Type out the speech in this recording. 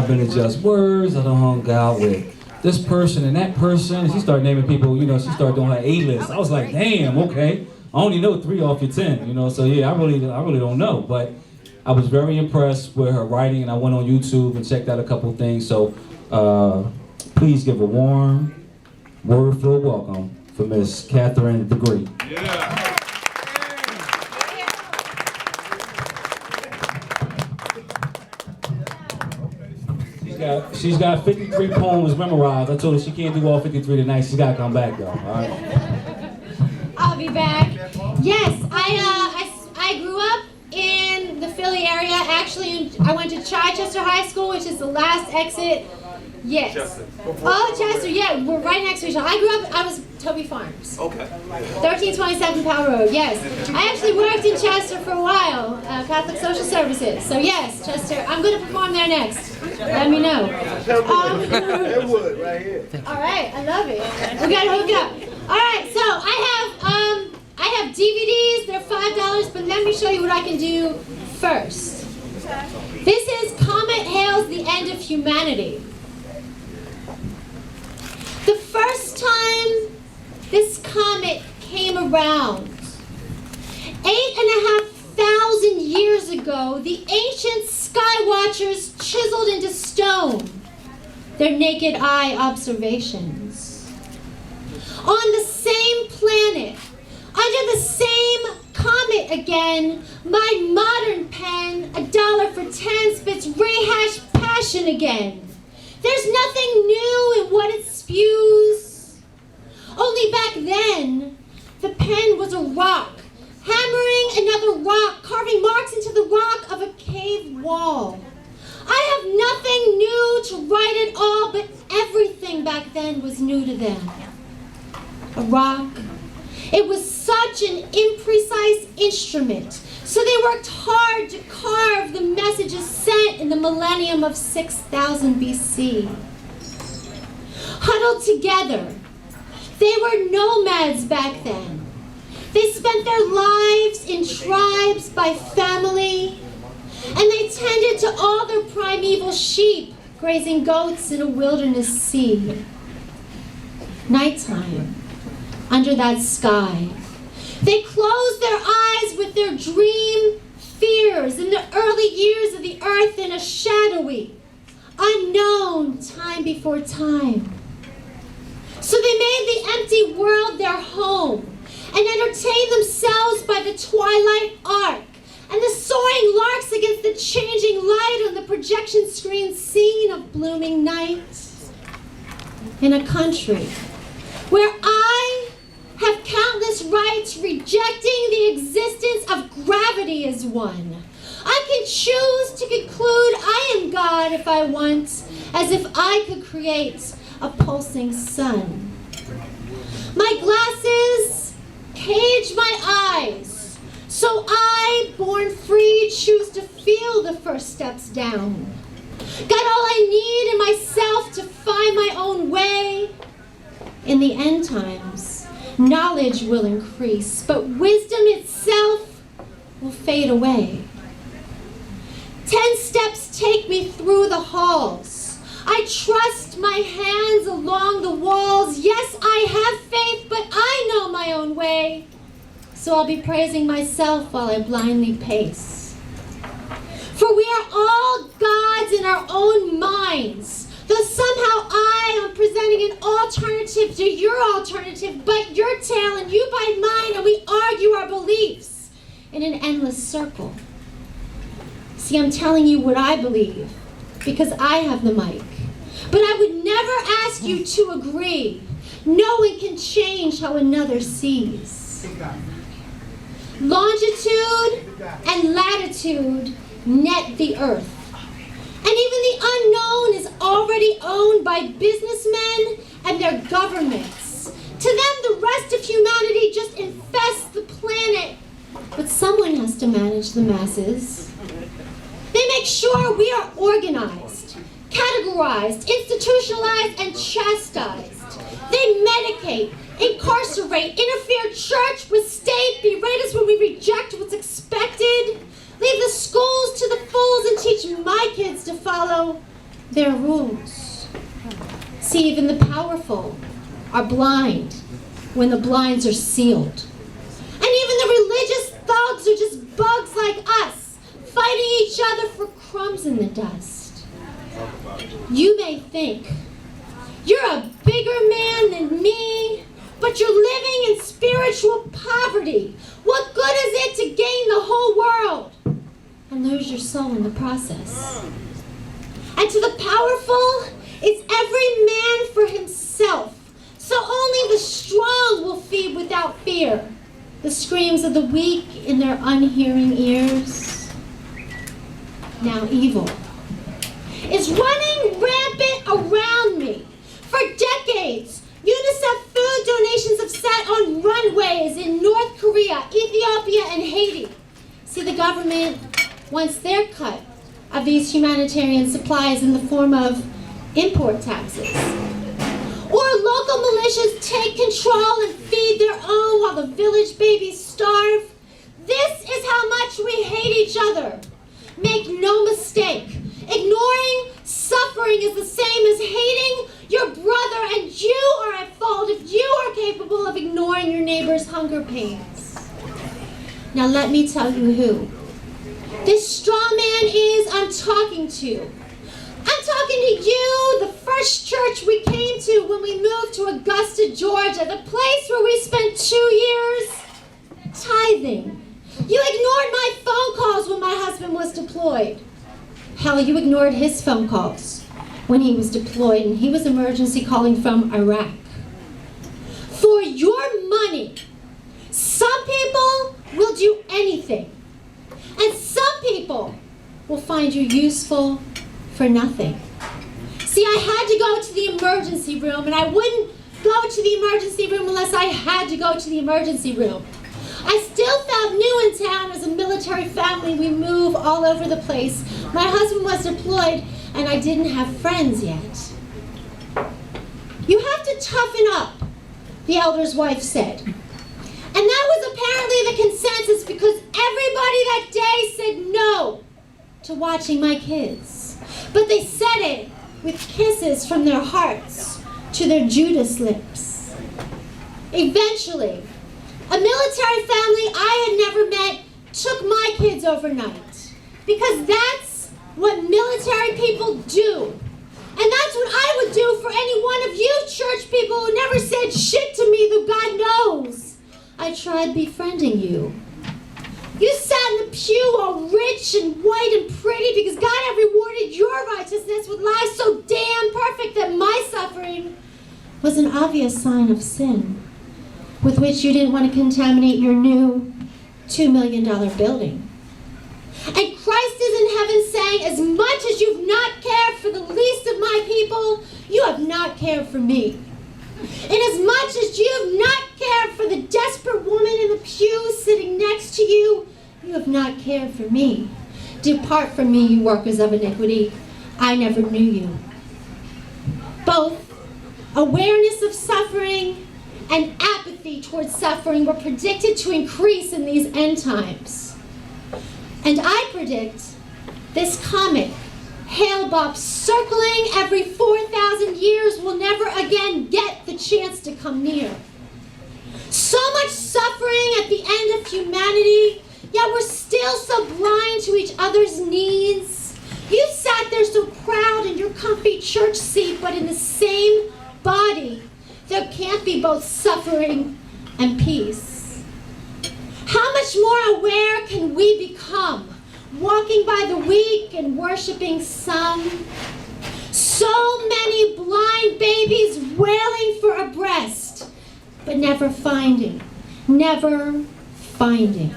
I've been to Just Words. I done hung out with this person and that person. She started naming people, you know, she started doing her A-list. I was like, damn, okay. I only know 3 off your 10, you know, so yeah, I really don't know. But I was very impressed with her writing, and I went on YouTube and checked out a couple of things. So please give a warm, word-filled welcome for Miss Catherine the Great. Yeah. She's got 53 poems memorized. I told her she can't do all 53 tonight. She's got to come back, though. All right? I'll be back. Yes, I grew up in the Philly area. Actually, I went to Chichester High School, which is the last exit. Yes. Chester. Oh, Chester, yeah. We're right next to each other. I was Toby Farms. Okay. 1327 Powell Road, yes. I actually worked in Chester for a while, Catholic Social Services. So yes, Chester, I'm going to perform there next. Let me know. Wood right here. All right, I love it. We got to hook up. All right, so I have DVDs. They're $5, but let me show you what I can do first. This is Comet Hails the End of Humanity. The first time this comet came around, 8,500 years ago, the ancient sky watchers chiseled into stone their naked eye observations. On the same planet, under the same comet again, my modern pen, $1 for 10, spits rehash passion again. There's nothing new in what it spews. Only back then, the pen was a rock, hammering another rock, carving marks into the rock of a cave wall. I have nothing new to write at all, but everything back then was new to them. A rock. It was such an imprecise instrument, so they worked hard to carve the messages sent in the millennium of 6000 BC. Huddled together, they were nomads back then. They spent their lives in tribes by family, and they tended to all their primeval sheep, grazing goats in a wilderness sea. Nighttime, under that sky, they closed their eyes with their dream fears in the early years of the earth in a shadowy, unknown time before time. So they made the empty world their home and entertained themselves by the twilight arc and the soaring larks against the changing light on the projection screen scene of blooming night. In a country where I have countless rights, rejecting the existence of gravity as one. I can choose to conclude I am God if I want, as if I could create a pulsing sun. My glasses cage my eyes, so I, born free, choose to feel the first steps down. Got all I need in myself to find my own way. In the end times, knowledge will increase, but wisdom itself will fade away. 10 steps take me through the halls. I trust my hands along the walls. Yes, I have faith, but I know my own way. So I'll be praising myself while I blindly pace. For we are all gods in our own minds. Though somehow I am presenting an alternative to your alternative, but your tale and you by mine, and we argue our beliefs in an endless circle. See, I'm telling you what I believe because I have the mic. But I would never ask you to agree. No one can change how another sees. Longitude and latitude net the earth. And even the unknown is already owned by businessmen and their governments. To them, the rest of humanity just infests the planet. But someone has to manage the masses. They make sure we are organized, categorized, institutionalized, and chastised. They medicate, incarcerate, interfere church with state, berate us when we reject what's expected, leave the schools to the fools, and teach my kids to follow there are rules. See, even the powerful are blind when the blinds are sealed. And even the religious thugs are just bugs like us, fighting each other for crumbs in the dust. You may think you're a bigger man than me, but you're living in spiritual poverty. What good is it to gain the whole world and lose your soul in the process? And to the powerful, it's every man for himself. So only the strong will feed without fear the screams of the weak in their unhearing ears. Now evil is running rampant around me. For decades, UNICEF food donations have sat on runways in North Korea, Ethiopia, and Haiti. See, the government wants their cut of these humanitarian supplies in the form of import taxes. Or local militias take control and feed their own while the village babies starve. This is how much we hate each other. Make no mistake, ignoring suffering is the same as hating your brother, and you are at fault if you are capable of ignoring your neighbor's hunger pains. Now let me tell you who this straw man is I'm talking to. I'm talking to you, the first church we came to when we moved to Augusta, Georgia, the place where we spent 2 years tithing. You ignored my phone calls when my husband was deployed. Hell, you ignored his phone calls when he was deployed and he was emergency calling from Iraq. For your money, some people will do anything, and some people will find you useful for nothing. See, I had to go to the emergency room, and I wouldn't go to the emergency room unless I had to go to the emergency room. I still felt new in town. As a military family, we move all over the place. My husband was deployed, and I didn't have friends yet. You have to toughen up, the elder's wife said. And that was apparently the consensus because everybody that day said no to watching my kids. But they said it with kisses from their hearts to their Judas lips. Eventually, a military family I had never met took my kids overnight because that's what military people do. And that's what I would do for any one of you church people who never said shit to me, though God knows I tried befriending you. You sat in the pew all rich and white and pretty because God had rewarded your righteousness with lives so damn perfect that my suffering was an obvious sign of sin with which you didn't want to contaminate your new $2 million building. And Christ is in heaven saying, as much as you've not cared for the least of my people, you have not cared for me. And as much as you've not cared for the desperate woman in the pew sitting next to you, you have not cared for me. Depart from me, you workers of iniquity. I never knew you. Both awareness of suffering and apathy towards suffering were predicted to increase in these end times. And I predict this comet, Hale-Bopp, circling every 4,000 years will never again get the chance to come near. So much suffering at the end of humanity, yet we're still so blind to each other's needs. You sat there so proud in your comfy church seat, but in the same body, there can't be both suffering and peace. How much more aware can we become, walking by the weak and worshiping some? So many blind babies wailing for a breast, but never finding, never finding.